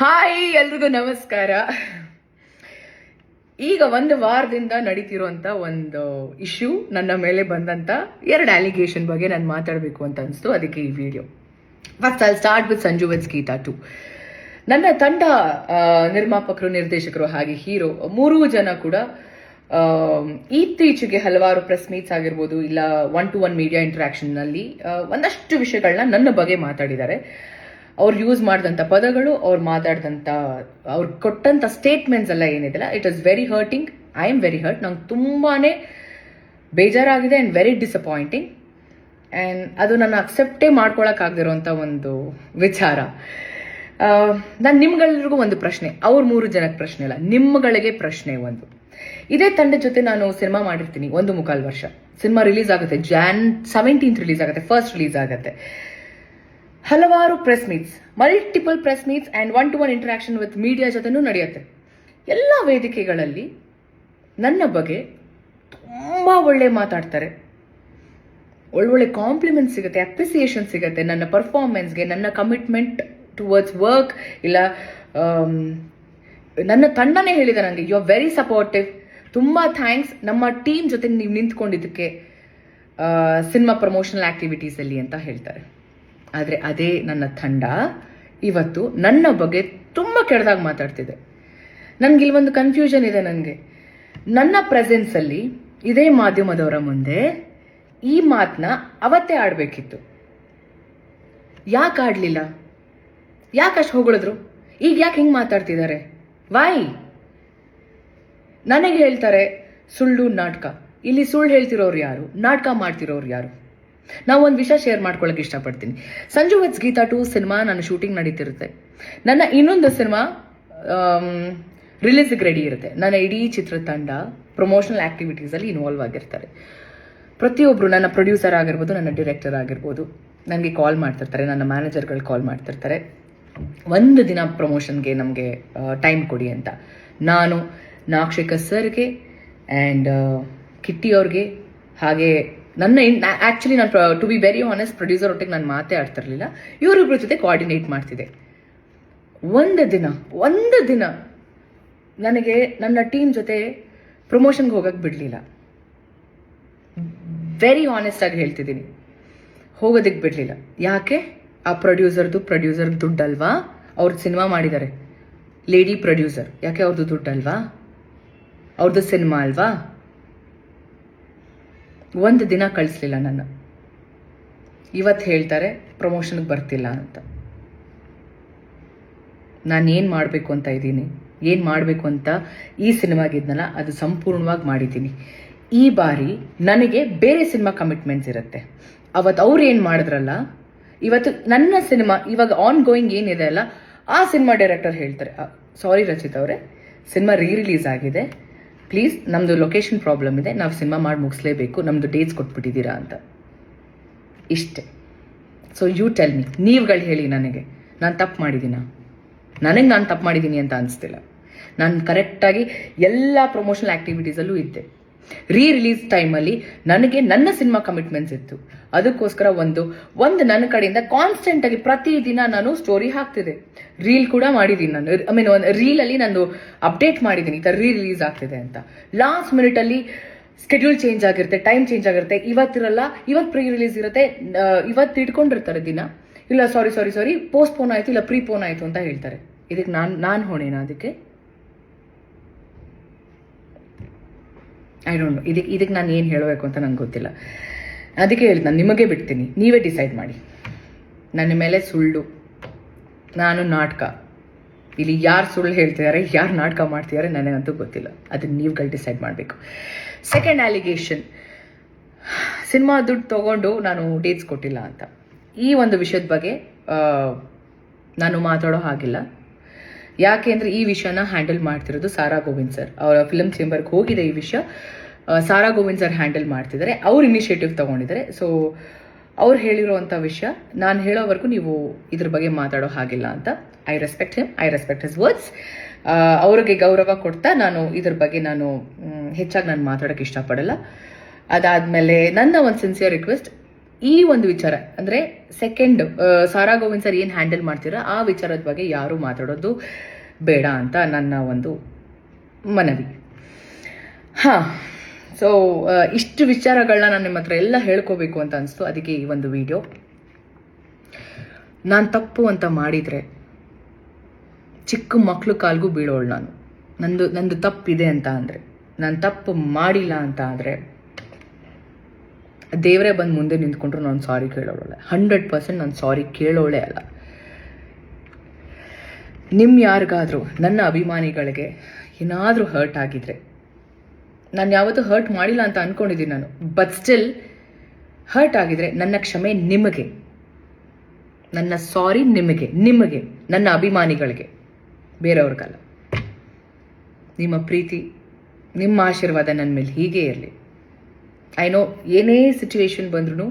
Hi, ಎಲ್ರಿಗೂ ನಮಸ್ಕಾರ. ಈಗ ಒಂದು ವಾರದಿಂದ ನಡೀತಿರುವಂತ ಒಂದು ಇಶ್ಯೂ, ನನ್ನ ಮೇಲೆ ಬಂದಂತ 2 ಅಲಿಗೇಷನ್ ಬಗ್ಗೆ ನಾನು ಮಾತಾಡಬೇಕು ಅಂತ ಅನಿಸ್ತು. ಅದಕ್ಕೆ ಈ video. First I start with Sanju with Geetha 2. ನನ್ನ ತಂಡ ನಿರ್ಮಾಪಕರು, ನಿರ್ದೇಶಕರು ಹಾಗೆ ಹೀರೋ 3 ಜನ ಕೂಡ ಇತ್ತೀಚೆಗೆ ಹಲವಾರು ಪ್ರೆಸ್ ಮೀಟ್ಸ್ ಆಗಿರ್ಬೋದು, ಇಲ್ಲ 1-to-1 ಮೀಡಿಯಾ ಇಂಟ್ರಾಕ್ಷನ್ ನಲ್ಲಿ ಒಂದಷ್ಟು ವಿಷಯಗಳನ್ನ ನನ್ನ ಬಗ್ಗೆ ಮಾತಾಡಿದ್ದಾರೆ. ಅವ್ರು ಯೂಸ್ ಮಾಡಿದಂಥ ಪದಗಳು, ಅವ್ರು ಕೊಟ್ಟಂಥ ಸ್ಟೇಟ್ಮೆಂಟ್ಸ್ ಎಲ್ಲ ಏನಿದೆಲ್ಲ, it is very hurting. I am very hurt. ನಂಗೆ ತುಂಬಾನೇ ಬೇಜಾರಾಗಿದೆ ಆ್ಯಂಡ್ ವೆರಿ ಡಿಸಪಾಯಿಂಟಿಂಗ್. ಆ್ಯಂಡ್ ಅದು ನಾನು ಅಕ್ಸೆಪ್ಟೇ ಮಾಡ್ಕೊಳಕ್ಕಾಗದಿರೋಂಥ ಒಂದು ವಿಚಾರ. ನಾನು ನಿಮ್ಗೆಲ್ರಿಗೂ ಒಂದು ಪ್ರಶ್ನೆ, ಅವ್ರ 3 ಜನಕ್ಕೆ ಪ್ರಶ್ನೆ ಇಲ್ಲ, ನಿಮ್ಗಳಿಗೆ ಪ್ರಶ್ನೆ ಒಂದು. ಇದೇ ತಂಡದ ಜೊತೆ ನಾನು ಸಿನಿಮಾ ಮಾಡಿರ್ತೀನಿ 1.25 ವರ್ಷ. ಸಿನಿಮಾ ರಿಲೀಸ್ ಆಗುತ್ತೆ Jan 17th ರಿಲೀಸ್ ಆಗುತ್ತೆ, ಫಸ್ಟ್ ರಿಲೀಸ್ ಆಗುತ್ತೆ. ಹಲವಾರು press meets, multiple press meets and 1-to-1 interaction with media ಜೊತೆನೂ ನಡೆಯುತ್ತೆ. ಎಲ್ಲ ವೇದಿಕೆಗಳಲ್ಲಿ ನನ್ನ ಬಗ್ಗೆ ತುಂಬ ಒಳ್ಳೆ ಮಾತಾಡ್ತಾರೆ, ಒಳ್ಳೊಳ್ಳೆ ಕಾಂಪ್ಲಿಮೆಂಟ್ ಸಿಗುತ್ತೆ, ಅಪ್ರಿಸಿಯೇಷನ್ ಸಿಗುತ್ತೆ ನನ್ನ ಪರ್ಫಾರ್ಮೆನ್ಸ್ಗೆ, ನನ್ನ ಕಮಿಟ್ಮೆಂಟ್ ಟುವರ್ಡ್ಸ್ ವರ್ಕ್. ಇಲ್ಲ ನನ್ನ ತಂಡನೇ ಹೇಳಿದೆ ನನಗೆ, ಯು ಆರ್ ವೆರಿ ಸಪೋರ್ಟಿವ್, ತುಂಬ ಥ್ಯಾಂಕ್ಸ್ ನಮ್ಮ ಟೀಮ್ ಜೊತೆ ನೀವು ನಿಂತ್ಕೊಂಡಿದ್ದಕ್ಕೆ ಸಿನಿಮಾ ಪ್ರಮೋಷನಲ್ ಆಕ್ಟಿವಿಟೀಸಲ್ಲಿ ಅಂತ ಹೇಳ್ತಾರೆ. ಆದರೆ ಅದೇ ನನ್ನ ತಂಡ ಇವತ್ತು ನನ್ನ ಬಗ್ಗೆ ತುಂಬ ಕೆಟ್ಟದಾಗಿ ಮಾತಾಡ್ತಿದೆ. ನನಗೆ ಇಲ್ಲಿ ಒಂದು ಕನ್ಫ್ಯೂಷನ್ ಇದೆ. ನನಗೆ ನನ್ನ ಪ್ರೆಸೆನ್ಸಲ್ಲಿ ಇದೇ ಮಾಧ್ಯಮದವರ ಮುಂದೆ ಈ ಮಾತನ್ನ ಅವತ್ತೇ ಆಡಬೇಕಿತ್ತು. ಯಾಕೆ ಆಡಲಿಲ್ಲ? ಯಾಕೆ ಅಷ್ಟು ಹೊಗಳಿದ್ರು? ಈಗ ಯಾಕೆ ಹಿಂಗೆ ಮಾತಾಡ್ತಿದ್ದಾರೆ? ವೈ? ನನಗೆ ಹೇಳ್ತಾರೆ ಸುಳ್ಳು ನಾಟಕ. ಇಲ್ಲಿ ಸುಳ್ಳು ಹೇಳ್ತಿರೋರು ಯಾರು? ನಾಟಕ ಮಾಡ್ತಿರೋರು ಯಾರು? ನಾವು ಒಂದು ವಿಷಯ ಶೇರ್ ಮಾಡ್ಕೊಳ್ಳೋಕೆ ಇಷ್ಟಪಡ್ತೀನಿ. ಸಂಜು ವಿತ್ ಗೀತಾ 2 ಸಿನಿಮಾ ನನ್ನ ಶೂಟಿಂಗ್ ನಡೀತಿರುತ್ತೆ. ನನ್ನ ಇನ್ನೊಂದು ಸಿನಿಮಾ ರಿಲೀಸ್ಗೆ ರೆಡಿ ಇರುತ್ತೆ. ನನ್ನ ಇಡೀ ಚಿತ್ರತಂಡ ಪ್ರಮೋಷನಲ್ ಆಕ್ಟಿವಿಟೀಸಲ್ಲಿ ಇನ್ವಾಲ್ವ್ ಆಗಿರ್ತಾರೆ. ಪ್ರತಿಯೊಬ್ಬರು, ನನ್ನ ಪ್ರೊಡ್ಯೂಸರ್ ಆಗಿರ್ಬೋದು, ನನ್ನ ಡೈರೆಕ್ಟರ್ ಆಗಿರ್ಬೋದು, ನನಗೆ ಕಾಲ್ ಮಾಡ್ತಿರ್ತಾರೆ, ನನ್ನ ಮ್ಯಾನೇಜರ್ಗಳು ಕಾಲ್ ಮಾಡ್ತಿರ್ತಾರೆ, ಒಂದು ದಿನ ಪ್ರಮೋಷನ್ಗೆ ನಮಗೆ ಟೈಮ್ ಕೊಡಿ ಅಂತ. ನಾನು ನಾಕ್ಷಿಕ ಸರ್ಗೆ ಆ್ಯಂಡ್ ಕಿಟ್ಟಿ ಅವ್ರಿಗೆ, ಹಾಗೆ ನನ್ನ ಆ್ಯಕ್ಚುಲಿ ನಾನು to be very honest, producer ಒಟ್ಟಿಗೆ ನಾನು ಮಾತೇ ಆಡ್ತಿರ್ಲಿಲ್ಲ, ಇವರಿಬ್ಬರ ಜೊತೆ ಕೋಆರ್ಡಿನೇಟ್ ಮಾಡ್ತಿದ್ದೆ. ಒಂದು ದಿನ ನನಗೆ ನನ್ನ ಟೀಮ್ ಜೊತೆ ಪ್ರಮೋಷನ್ಗೆ ಹೋಗಕ್ಕೆ ಬಿಡಲಿಲ್ಲ. ವೆರಿ ಆನೆಸ್ಟ್ ಆಗಿ ಹೇಳ್ತಿದ್ದೀನಿ, ಹೋಗೋದಕ್ಕೆ ಬಿಡಲಿಲ್ಲ. ಯಾಕೆ? ಆ ಪ್ರೊಡ್ಯೂಸರ್ ದುಡ್ಡಲ್ವಾ? ಅವ್ರದ್ದು ಸಿನಿಮಾ ಮಾಡಿದ್ದಾರೆ, ಲೇಡಿ ಪ್ರೊಡ್ಯೂಸರ್. ಯಾಕೆ? ಅವ್ರದ್ದು ದುಡ್ಡಲ್ವಾ? ಅವ್ರದ್ದು ಸಿನಿಮಾ ಅಲ್ವಾ? ಒಂದು ದಿನ ಕಳಿಸ್ಲಿಲ್ಲ ನನ್ನ. ಇವತ್ತು ಹೇಳ್ತಾರೆ ಪ್ರಮೋಷನ್ಗೆ ಬರ್ತಿಲ್ಲ ಅಂತ. ನಾನು ಏನು ಮಾಡಬೇಕು ಅಂತ ಇದ್ದೀನಿ, ಏನು ಮಾಡಬೇಕು ಅಂತ ಈ ಸಿನಿಮಾಗಿದ್ನಲ್ಲ ಅದು ಸಂಪೂರ್ಣವಾಗಿ ಮಾಡಿದ್ದೀನಿ. ಈ ಬಾರಿ ನನಗೆ ಬೇರೆ ಸಿನಿಮಾ ಕಮಿಟ್ಮೆಂಟ್ಸ್ ಇರುತ್ತೆ. ಅವತ್ತು ಅವ್ರು ಏನು ಮಾಡಿದ್ರಲ್ಲ, ಇವತ್ತು ನನ್ನ ಸಿನಿಮಾ ಇವಾಗ ಆನ್ ಗೋಯಿಂಗ್ ಏನಿದೆ ಅಲ್ಲ, ಆ ಸಿನಿಮಾ ಡೈರೆಕ್ಟರ್ ಹೇಳ್ತಾರೆ, ಸಾರಿ ರಚಿತ್ ಅವರೇ, ಸಿನಿಮಾ ರಿಲೀಸ್ ಆಗಿದೆ, ಪ್ಲೀಸ್ ನಮ್ಮದು ಲೊಕೇಶನ್ ಪ್ರಾಬ್ಲಮ್ ಇದೆ, ನಾವು ಸಿನಿಮಾ ಮಾಡಿ ಮುಗಿಸ್ಲೇಬೇಕು, ನಮ್ಮದು ಡೇಟ್ಸ್ ಕೊಟ್ಬಿಟ್ಟಿದ್ದೀರಾ ಅಂತ. ಇಷ್ಟೇ. ಸೊ ಯು ಟೆಲ್ ಮಿ, ನೀವುಗಳು ಹೇಳಿ ನನಗೆ, ನಾನು ತಪ್ಪು ಮಾಡಿದ್ದೀನ? ನನಗೆ ನಾನು ತಪ್ಪು ಮಾಡಿದ್ದೀನಿ ಅಂತ ಅನಿಸ್ತಿಲ್ಲ. ನಾನು ಕರೆಕ್ಟಾಗಿ ಎಲ್ಲ ಪ್ರಮೋಷನಲ್ ಆ್ಯಕ್ಟಿವಿಟೀಸಲ್ಲೂ ಇದ್ದೆ. ರಿಲೀಸ್ ಟೈಮಲ್ಲಿ ನನಗೆ ನನ್ನ ಸಿನಿಮಾ ಕಮಿಟ್ಮೆಂಟ್ಸ್ ಇತ್ತು. ಅದಕ್ಕೋಸ್ಕರ ಒಂದು ನನ್ನ ಕಡೆಯಿಂದ ಕಾನ್ಸ್ಟೆಂಟ್ ಆಗಿ ಪ್ರತಿದಿನ ನಾನು ಸ್ಟೋರಿ ಹಾಕ್ತಿದ್ದೆ, ರೀಲ್ ಕೂಡ ಮಾಡಿದ್ದೀನಿ. ನಾನು ಒಂದು ರೀಲಲ್ಲಿ ನಾನು ಅಪ್ಡೇಟ್ ಮಾಡಿದ್ದೀನಿ, ಈ ಥರ ರಿಲೀಸ್ ಆಗ್ತಿದೆ ಅಂತ. ಲಾಸ್ಟ್ ಮಿನಿಟಲ್ಲಿ ಸ್ಕೆಡ್ಯೂಲ್ ಚೇಂಜ್ ಆಗಿರುತ್ತೆ, ಟೈಮ್ ಚೇಂಜ್ ಆಗಿರುತ್ತೆ, ಇವತ್ತಿರಲ್ಲ, ಇವತ್ತು ಪ್ರೀ ರಿಲೀಸ್ ಇರುತ್ತೆ, ಇವತ್ತು ಇಟ್ಕೊಂಡಿರ್ತಾರೆ ದಿನ, ಇಲ್ಲ ಸಾರಿ ಪೋಸ್ಟ್ಪೋನ್ ಆಯಿತು, ಇಲ್ಲ ಪ್ರೀಪೋನ್ ಆಯಿತು ಅಂತ ಹೇಳ್ತಾರೆ. ಇದಕ್ಕೆ ನಾನು ಹೊಣೆನಾ? ಅದಕ್ಕೆ ಐ ಡೋಂಟ್ ನೋ. ಇದಕ್ಕೆ ನಾನು ಏನು ಹೇಳಬೇಕು ಅಂತ ನಂಗೆ ಗೊತ್ತಿಲ್ಲ. ಅದಕ್ಕೆ ಹೇಳಿದ್, ನಾನು ನಿಮಗೆ ಬಿಡ್ತೀನಿ, ನೀವೇ ಡಿಸೈಡ್ ಮಾಡಿ. ನನ್ನ ಮೇಲೆ ಸುಳ್ಳು, ನಾನು ನಾಟಕ, ಇಲ್ಲಿ ಯಾರು ಸುಳ್ಳು ಹೇಳ್ತಿದ್ದಾರೆ, ಯಾರು ನಾಟಕ ಮಾಡ್ತಿದ್ದಾರೆ ನನಗಂತೂ ಗೊತ್ತಿಲ್ಲ. ಅದನ್ನು ನೀವುಗಳು ಡಿಸೈಡ್ ಮಾಡಬೇಕು. ಸೆಕೆಂಡ್ ಅಲಿಗೇಷನ್, ಸಿನಿಮಾ ದುಡ್ಡು ತೊಗೊಂಡು ನಾನು ಡೇಟ್ಸ್ ಕೊಟ್ಟಿಲ್ಲ ಅಂತ. ಈ ಒಂದು ವಿಷಯದ ಬಗ್ಗೆ ನಾನು ಮಾತಾಡೋ ಹಾಗಿಲ್ಲ. ಯಾಕೆ ಅಂದರೆ ಈ ವಿಷಯನ ಹ್ಯಾಂಡಲ್ ಮಾಡ್ತಿರೋದು ಸಾರಾ ಗೋವಿಂದ್ ಸರ್. ಅವರ ಫಿಲ್ಮ್ ಚೇಂಬರ್ಗೆ ಹೋಗಿದೆ ಈ ವಿಷಯ, ಸಾರಾ ಗೋವಿಂದ್ ಸರ್ ಹ್ಯಾಂಡಲ್ ಮಾಡ್ತಿದ್ದಾರೆ, ಅವ್ರು ಇನಿಷಿಯೇಟಿವ್ ತೊಗೊಂಡಿದ್ದಾರೆ. ಸೊ ಅವ್ರು ಹೇಳಿರೋವಂಥ ವಿಷಯ ನಾನು ಹೇಳೋವರೆಗೂ ನೀವು ಇದ್ರ ಬಗ್ಗೆ ಮಾತಾಡೋ ಹಾಗಿಲ್ಲ ಅಂತ. I respect him, I respect his words. ಅವ್ರಿಗೆ ಗೌರವ ಕೊಡ್ತಾ ನಾನು ಇದ್ರ ಬಗ್ಗೆ ಹೆಚ್ಚಾಗಿ ನಾನು ಮಾತಾಡೋಕ್ಕೆ ಇಷ್ಟಪಡಲ್ಲ. ಅದಾದಮೇಲೆ ನನ್ನ ಒಂದು ಸಿನ್ಸಿಯರ್ ರಿಕ್ವೆಸ್ಟ್, ಈ ಒಂದು ವಿಚಾರ ಅಂದರೆ ಸೆಕೆಂಡ್ ಸಾರಾ ಗೋವಿಂದ್ ಸರ್ ಏನು ಹ್ಯಾಂಡಲ್ ಮಾಡ್ತೀರಾ ಆ ವಿಚಾರದ ಬಗ್ಗೆ ಯಾರು ಮಾತಾಡೋದು ಬೇಡ ಅಂತ ನನ್ನ ಒಂದು ಮನವಿ. ಹಾಂ, ಸೊ ಇಷ್ಟು ವಿಚಾರಗಳನ್ನ ನಾನು ನಿಮ್ಮ ಹತ್ರ ಎಲ್ಲ ಹೇಳ್ಕೋಬೇಕು ಅಂತ ಅನಿಸ್ತು. ಅದಕ್ಕೆ ಈ ಒಂದು ವಿಡಿಯೋ. ನಾನು ತಪ್ಪು ಅಂತ ಮಾಡಿದರೆ ಚಿಕ್ಕ ಮಕ್ಕಳು ಕಾಲ್ಗೂ ಬೀಳೋಳು ನಾನು. ನಂದು ತಪ್ಪಿದೆ ಅಂತ ಅಂದರೆ, ನಾನು ತಪ್ಪು ಮಾಡಿಲ್ಲ ಅಂತ ಆದರೆ ದೇವರೇ ಬಂದು ಮುಂದೆ ನಿಂತ್ಕೊಂಡ್ರು ನಾನು ಸಾರಿ ಕೇಳೋಳೆ. 100% ನಾನು ಸಾರಿ ಕೇಳೋಳೆ ಅಲ್ಲ. ಯಾರಿಗಾದರೂ ನನ್ನ ಅಭಿಮಾನಿಗಳಿಗೆ ಏನಾದರೂ ಹರ್ಟ್ ಆಗಿದ್ರೆ, ನಾನು ಯಾವತ್ತೂ ಹರ್ಟ್ ಮಾಡಿಲ್ಲ ಅಂತ ಅಂದ್ಕೊಂಡಿದ್ದೀನಿ ನಾನು, ಬಟ್ ಸ್ಟಿಲ್ ಹರ್ಟ್ ಆಗಿದ್ರೆ ನನ್ನ ಕ್ಷಮೆ ನಿಮಗೆ, ನನ್ನ ಸಾರಿ ನಿಮಗೆ ನನ್ನ ಅಭಿಮಾನಿಗಳಿಗೆ, ಬೇರೆಯವ್ರಿಗಲ್ಲ. ನಿಮ್ಮ ಪ್ರೀತಿ, ನಿಮ್ಮ ಆಶೀರ್ವಾದ ನನ್ನ ಮೇಲೆ ಹೀಗೆ ಇರಲಿ. ಐ ನೋ ಏನೇ ಸಿಚುವೇಶನ್ ಬಂದ್ರೂ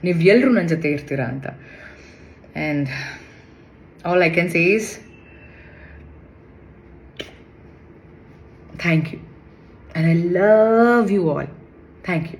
ನೀವು ಎಲ್ಲರೂ ನನ್ನ ಜೊತೆ ಇರ್ತೀರಾ ಅಂತ. And all I can say is thank you. And I love you all. Thank you.